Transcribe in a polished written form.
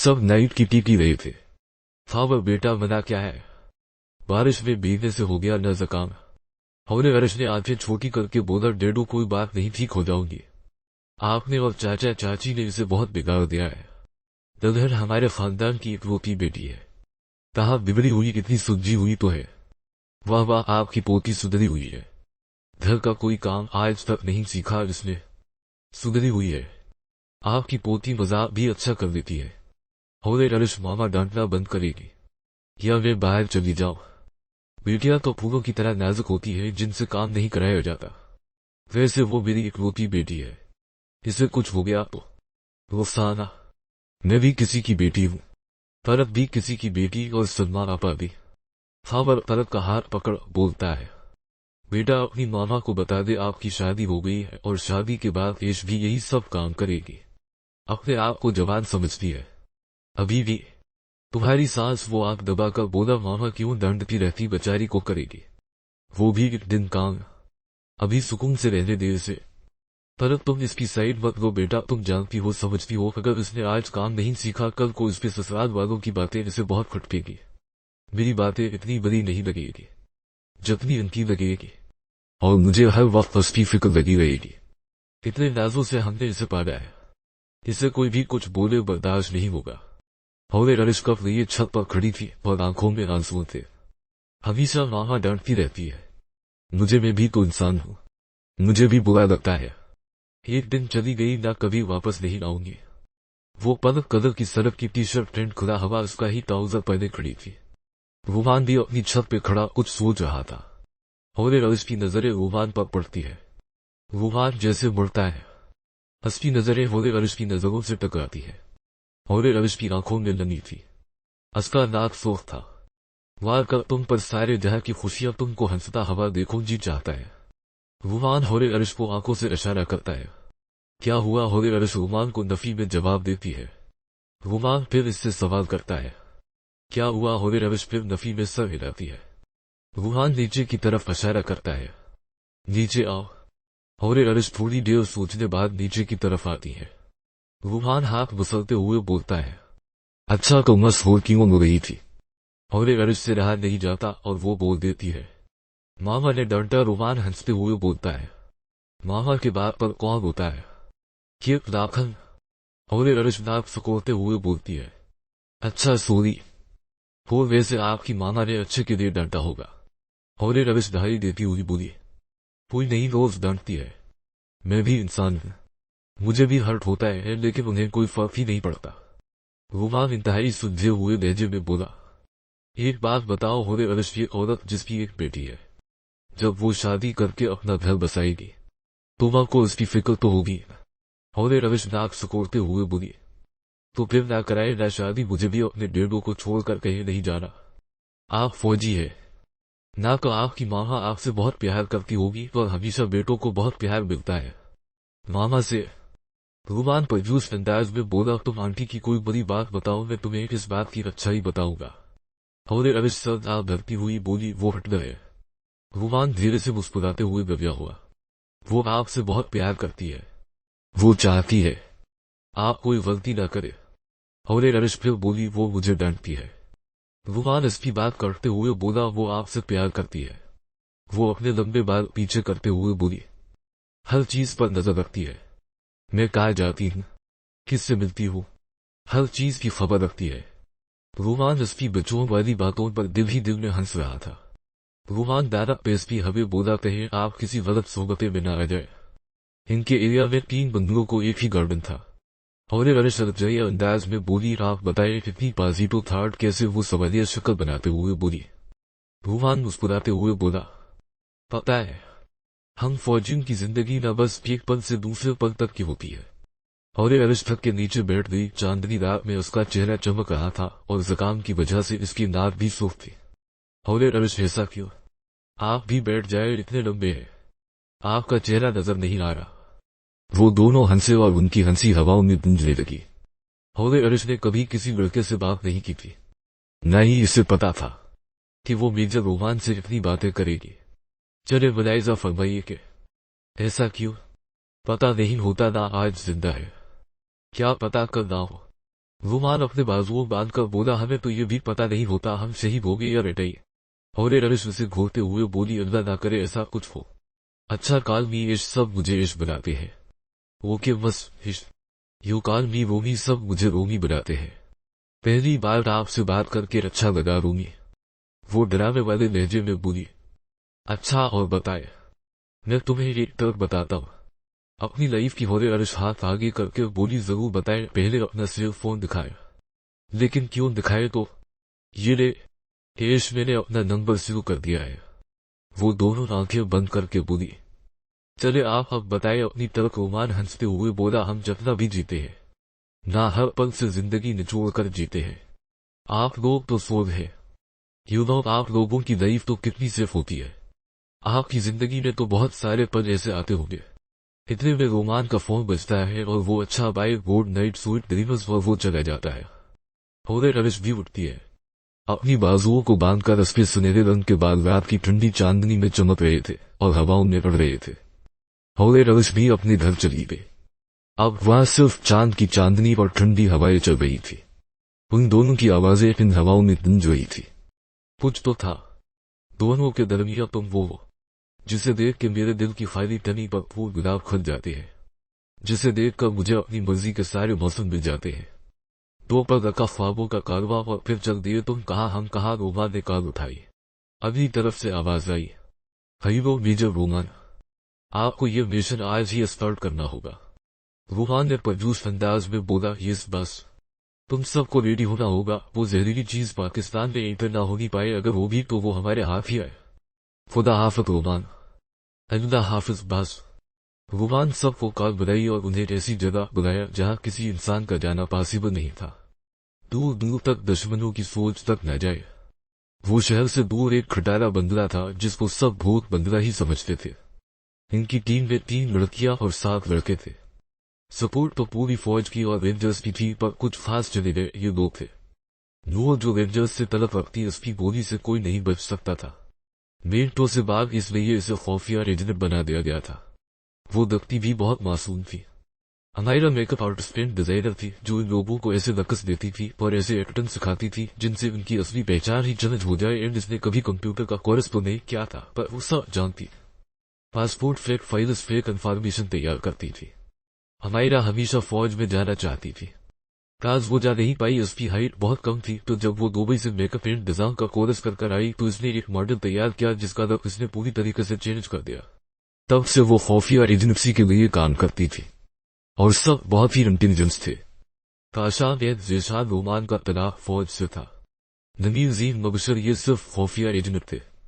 सब नाइट की टीकी रहे थे। फावर बेटा मना क्या है, बारिश में भीगने से हो गया न जुकाम। हमने अर्श ने आंखें छोटी करके बोला, डेडो कोई बात नहीं, ठीक हो जाऊंगी। आपने और चाचा चाची ने इसे बहुत बिगाड़ दिया है। दलहर हमारे खानदान की इकलौती बेटी है, कहा बिगड़ी हुई इतनी सुलझी हुई तो है। वाह वाह, आपकी पोती सुधरी हुई है। घर का कोई काम आज तक नहीं सीखा इसने, सुधरी हुई है। आपकी पोती मजाक भी अच्छा कर देती है। होले अर्श मामा डांटना बंद करेगी या वे बाहर चली जाओ। बेटियां तो फूलों की तरह नाजुक होती है जिनसे काम नहीं कराया जाता। वैसे वो मेरी इकलौती बेटी है, इसे कुछ हो गया तो रुखसाना, मैं भी किसी की बेटी हूँ, तरफ भी किसी की बेटी और सलमान आपा भी। फावर तरफ का हाथ पकड़ बोलता है, बेटा अपनी मामा को बता दे आपकी शादी हो गई है और शादी के बाद ऐश भी यही सब काम करेगी। अपने आप को जवान समझती है अभी भी। तुम्हारी सांस वो आंख दबाकर बोला, मामा क्यों दंडती रहती, बेचारी को करेगी वो भी एक दिन काम, अभी सुकून से रहने दे इसे। पर तुम इसकी साइड मत लो बेटा, तुम जानती हो समझती हो अगर इसने आज काम नहीं सीखा कल को इस पे ससुराल वालों की बातें इसे बहुत खटकेगी। मेरी बातें इतनी बड़ी नहीं लगेगी जितनी इनकी लगेगी, और मुझे हर वक्त उसकी फिक्र लगी रहेगी। इतने नाजों से हमने इसे पाला है, इसे कोई भी कुछ बोले बर्दाश्त नहीं होगा। होले रलिश कप लिए छत पर खड़ी थी और आंखों में आंसू थे। हमेशा मामा डांटती रहती है, मुझे मैं भी तो इंसान हूँ, मुझे भी बुरा लगता है। एक दिन चली गई ना, कभी वापस नहीं आऊंगी। वो पलक कलर की सड़क की टी शर्ट प्रिंट खुला हवा उसका ही ट्राउजर पहने खड़ी थी। रूमान भी अपनी छत पे खड़ा कुछ सोच रहा था। होले रलिश की नजरें रूमान पर पड़ती है। रूमान जैसे मुड़ता है, हंसती नजरें होले रलिश की नजरों से टकराती है। होले रलिश की आंखों में नमी थी, उसका नाक सोख था। वार कर तुम पर सारे जहां की खुशियां तुमको हंसता हवा देखो जी चाहता है। रूमान होले रलिश को आंखों से इशारा करता है। क्या हुआ, होले रलिश रूमान को नफी में जवाब देती है। रूमान फिर इससे सवाल करता है, क्या हुआ, होले रलिश फिर नफी में सर हिलाती है। रूमान नीचे की तरफ इशारा करता है, नीचे आओ। होले रलिश थोड़ी देर सोचने बाद नीचे की तरफ आती है। रूमान हाथ मसलते हुए बोलता है, अच्छा तो मशहूर क्यों हो रही थी। होले रलिश से रहा नहीं जाता और वो बोल देती है, मामा ने डांटा। रूमान हंसते हुए बोलता है, मामा के बात पर कौन होता है, कि दाखन। होले रलिश नाक सुकोड़ते हुए बोलती है, अच्छा सॉरी, वो वैसे आपकी मामा ने अच्छे के लिए डांटा होगा। होले रलिश दहाई देती हुई बोली, कोई नहीं रोज डांटती है, मैं भी इंसान हूं, मुझे भी हर्ट होता है लेकिन उन्हें कोई फर्क ही नहीं पड़ता। रूमान इंतहाई सुलझे हुए लहजे में बोला, एक बात बताओ होले रलिश, ये औरत जिसकी एक बेटी है, जब वो शादी करके अपना घर बसाएगी तो आपको उसकी फिक्र तो होगी। होले रलिश नाक सुकोड़ते हुए बोली, तो फिर ना कराए ना शादी, मुझे भी अपने डेडो को छोड़कर कहीं नहीं जाना। आप फौजी है ना, तो आपकी मामा आपसे बहुत प्यार करती होगी और हमेशा बेटों को बहुत प्यार मिलता है मामा से। रूमान परजूस अंदाज में बोला, तुम आंटी की कोई बड़ी बात बताओ, मैं तुम्हें इस बात की अच्छाई बताऊंगा। होले रलिश सर आप भरती हुई बोली, वो हट गए। रूमान धीरे से मुस्कुराते हुए गया हुआ, वो आपसे बहुत प्यार करती है, वो चाहती है आप कोई गलती ना करे। होले रलिश फिर बोली, वो मुझे डांटती है। रूमान इसकी बात करते हुए बोला, वो आपसे प्यार करती है। वो अपने लंबे बाल पीछे करते हुए बोली, हर चीज पर नजर रखती है, मैं कहाँ जाती हूँ, किससे मिलती हूँ, हर चीज की खबर रखती है। रूमान इसकी बच्चों वाली बातों पर दिल ही दिल में हंस रहा था। रूमान दादा पेस्पी हमें बोला, कहे आप किसी गलत सोबते में न आ जाए। इनके एरिया में 3 बंधुओं को एक ही गार्डन था। होले रलिश सरजई अंदाज में बोली, आप बताए कितनी पॉजिटिव थॉट, कैसे वो सवालिया शक्ल बनाते हुए बोली। रूमान मुस्कुराते हुए बोला, पता है हम फौजियों की जिंदगी न बस एक पल से दूसरे पल तक की होती है। होले रलिश थक के नीचे बैठ गई। चांदनी रात में उसका चेहरा चमक रहा था और जुकाम की वजह से इसकी नाक भी सूख थी। होले रलिश ऐसा क्यों, आप भी बैठ जाए, इतने लंबे हैं, आपका चेहरा नजर नहीं आ रहा। वो दोनों हंसे और उनकी हंसी हवाओं में गूंजने लगी। होले रलिश ने कभी किसी लड़के से बात नहीं की थी, न ही इसे पता था कि वो मेजर रूमान से इतनी बातें करेगी। चले मुलायजा फरमाइए कि ऐसा क्यों, पता नहीं होता ना आज जिंदा है, क्या पता कल ना हो। रुमान अपने बाजुओं बांधकर बोला, हमें तो ये भी पता नहीं होता हम शहीद हो गए या रटई। और रविश उसे घोरते हुए बोली, अल्लाह ना करे ऐसा कुछ हो। अच्छा काल मी इश सब मुझे इश बनाते हैं। वो के बस इश यू काल मी रोमी सब मुझे रोमी बनाते हैं। पहली बार आपसे बात करके अच्छा लगा रोमी। वो डरावे वाले लहजे में बोली, अच्छा और बताए, मैं तुम्हें एक तर्क बताता हूँ। अपनी लाइफ की होरे अर्श हाथ आगे करके बोली, जरूर बताए, पहले अपना सेल फोन दिखाए। लेकिन क्यों दिखाए? तो ये ले एश, मैंने अपना नंबर शुरू कर दिया है। वो दोनों आंखें बंद करके बोली, चले आप अब बताए अपनी तर्क। रोमान हंसते हुए बोला, हम जितना भी जीते हैं ना हर पल से जिंदगी निचोड़ कर जीते हैं। आप लोग तो सोच है, यू नो आप लोगों की लाइफ तो कितनी सिर्फ होती है। आपकी जिंदगी में तो बहुत सारे पल ऐसे आते होंगे। इतने में रोमान का फोन बजता है और वो अच्छा by board night sweet dreamers पर वो चला जाता है। होरे रविश भी उठती है। अपनी बाजुओं को बांधकर रस्ते सुनहरे रंग के बाल रात की ठंडी चांदनी में चमक रहे थे और हवाओं में पड़ रहे थे। होरे रविश भी अपने घर चली गई। अब वहां सिर्फ चांद की चांदनी और ठंडी हवाएं चल रही थी। उन दोनों की आवाजें इन हवाओं में गूंज रही थी। कुछ तो था दोनों के दरमियान, तुम वो जिसे देख के मेरे दिल की खाली तनी पर फूल गुलाब खिल जाते हैं, जिसे देखकर मुझे अपनी मर्जी के सारे मौसम मिल जाते हैं। दो पर रखा ख्वाबों का कारवा और फिर चल दिए तुम कहा हम कहा। रोमान ने कार उठाई। अगली तरफ से आवाज आई, हईरो मेजर रोमान, आपको ये मिशन आज ही स्टार्ट करना होगा। रोमान ने परजूस अंदाज में बोला, यस बस, तुम सबको रेडी होना होगा। वो जहरीली चीज पाकिस्तान में इंटर ना होनी पाए, अगर वो भी तो वो हमारे हाथ ही आए। खुदा हाफिज रोमान। अल्लाह हाफिज बस। रोमान सबको कार बुलाई और उन्हें ऐसी जगह बुलाया जहां किसी इंसान का जाना पॉसिबल नहीं था। दूर दूर तक दुश्मनों की सोच तक न जाए। वो शहर से दूर एक खटारा बंगला था जिसको सब भूत बंगला ही समझते थे। इनकी टीम में 3 लड़कियां और 7 लड़के थे। सपोर्ट तो पूरी फौज की और रेंजर्स की थी, पर कुछ फास्ट चले गए ये लोग थे। नूर जो रेंजर्स से तलब रखती, उसकी गोली से कोई नहीं बच सकता था। मिनटों से बाद इसलिए इसे खौफिया रेजिडेंट बना दिया गया था। वो दख्ती भी बहुत मासूम थी। अमायरा मेकअप आर्टिस्ट डिजाइनर थी जो इन लोगों को ऐसे रकस देती थी और ऐसे एक्टिंग सिखाती थी जिनसे उनकी असली पहचान ही जनज हो जाए। एंड इसने कभी कंप्यूटर का कोर्स तो नहीं किया था, पर वो सब जानती। Passport fake files fake information तैयार करती थी। अमायरा हमेशा फौज में जाना चाहती थी। काज वो जा नहीं पाई, उसकी हाइट बहुत कम थी। तो जब वो दुबई से मेकअप एंड डिजाइन का कोर्स कर आई तो इसने एक मॉडल तैयार किया जिसका लुक इसने पूरी तरीके से चेंज कर दिया। तब से वो खुफिया एजेंसी के लिए काम करती थी और सब बहुत ही इंटेलिजेंस थे। ताशा ने जेशान रोमान का तलाक फौज से था। नबील जीन मबशर ये सिर्फ खुफिया एजेंट थे।